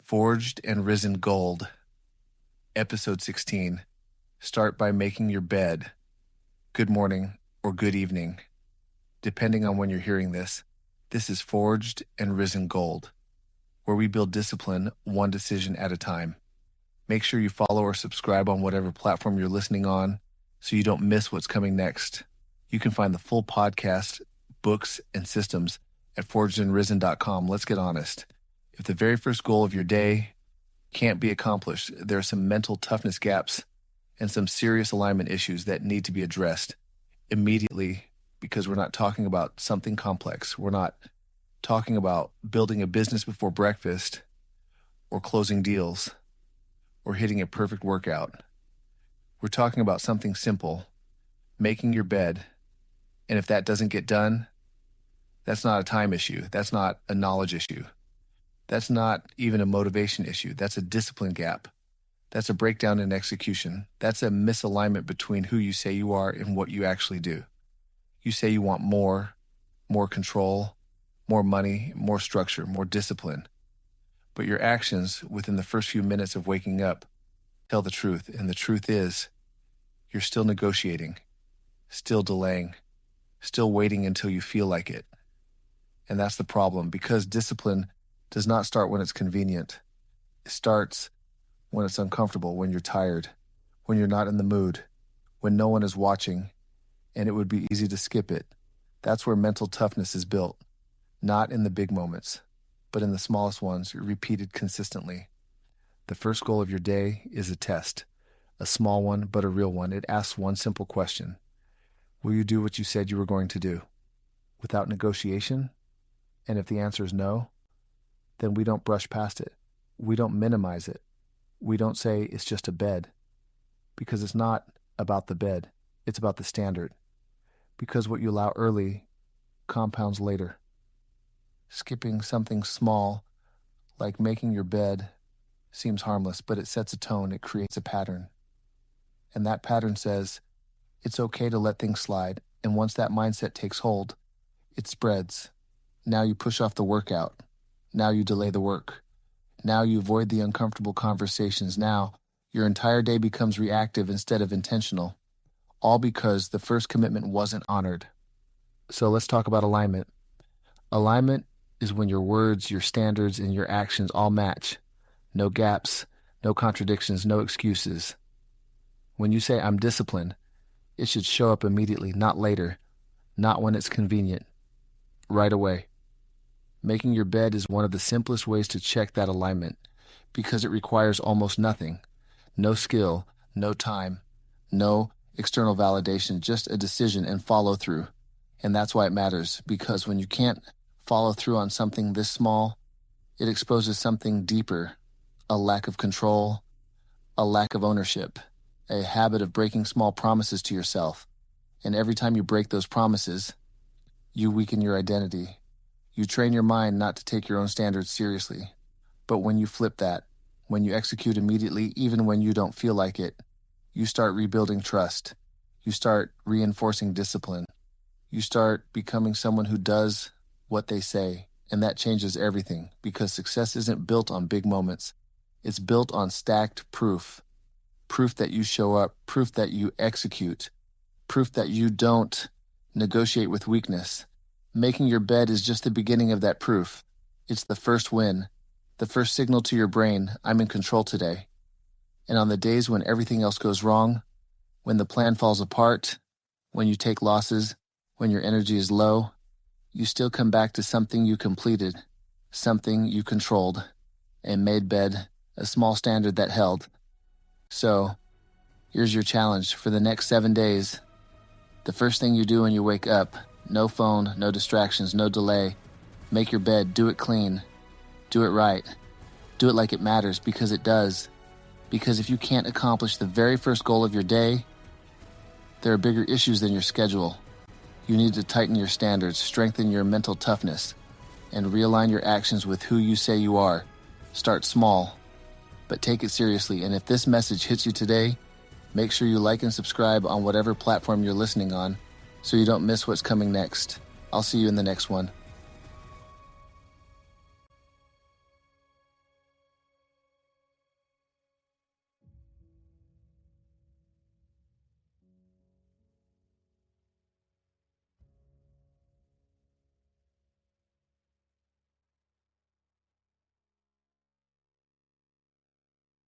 Forged and Risen Gold, Episode 16. Start by making your bed. Good morning or good evening, depending on when you're hearing this. This is Forged and Risen Gold, where we build discipline one decision at a time. Make sure you follow or subscribe on whatever platform you're listening on so you don't miss what's coming next. You can find the full podcast, books, and systems at forgedandrisen.com. Let's get honest. If the very first goal of your day can't be accomplished, there are some mental toughness gaps and some serious alignment issues that need to be addressed immediately, because we're not talking about something complex. We're not talking about building a business before breakfast or closing deals or hitting a perfect workout. We're talking about something simple, making your bed. And if that doesn't get done, that's not a time issue. That's not a knowledge issue. That's not even a motivation issue. That's a discipline gap. That's a breakdown in execution. That's a misalignment between who you say you are and what you actually do. You say you want more control, more money, more structure, more discipline. But your actions within the first few minutes of waking up tell the truth. And the truth is, you're still negotiating, still delaying, still waiting until you feel like it. And that's the problem, because discipline does not start when it's convenient. It starts when it's uncomfortable, when you're tired, when you're not in the mood, when no one is watching, and it would be easy to skip it. That's where mental toughness is built, not in the big moments, but in the smallest ones, repeated consistently. The first goal of your day is a test, a small one, but a real one. It asks one simple question. Will you do what you said you were going to do? Without negotiation? And if the answer is no, then we don't brush past it. We don't minimize it. We don't say it's just a bed, because it's not about the bed. It's about the standard. Because what you allow early compounds later. Skipping something small, like making your bed, seems harmless, but it sets a tone. It creates a pattern. And that pattern says it's okay to let things slide. And once that mindset takes hold, it spreads. Now you push off the workout. Now you delay the work. Now you avoid the uncomfortable conversations. Now your entire day becomes reactive instead of intentional. All because the first commitment wasn't honored. So let's talk about alignment. Alignment is when your words, your standards, and your actions all match. No gaps, no contradictions, no excuses. When you say, I'm disciplined, it should show up immediately, not later, not when it's convenient, right away. Making your bed is one of the simplest ways to check that alignment, because it requires almost nothing. No skill, no time, no external validation, just a decision and follow through. And that's why it matters, because when you can't follow through on something this small, it exposes something deeper, a lack of control, a lack of ownership, a habit of breaking small promises to yourself. And every time you break those promises, you weaken your identity. You train your mind not to take your own standards seriously. But when you flip that, when you execute immediately, even when you don't feel like it, you start rebuilding trust. You start reinforcing discipline. You start becoming someone who does what they say. And that changes everything, because success isn't built on big moments. It's built on stacked proof. Proof that you show up, proof that you execute, proof that you don't negotiate with weakness. Making your bed is just the beginning of that proof. It's the first win, the first signal to your brain, I'm in control today. And on the days when everything else goes wrong, when the plan falls apart, when you take losses, when your energy is low, you still come back to something you completed, something you controlled, and made bed, a small standard that held. So, here's your challenge for the next 7 days. The first thing you do when you wake up, no phone, no distractions, no delay. Make your bed, do it clean. Do it right. Do it like it matters, because it does. Because if you can't accomplish the very first goal of your day, there are bigger issues than your schedule. You need to tighten your standards, strengthen your mental toughness, and realign your actions with who you say you are. Start small, but take it seriously. And if this message hits you today, make sure you like and subscribe on whatever platform you're listening on, so you don't miss what's coming next. I'll see you in the next one.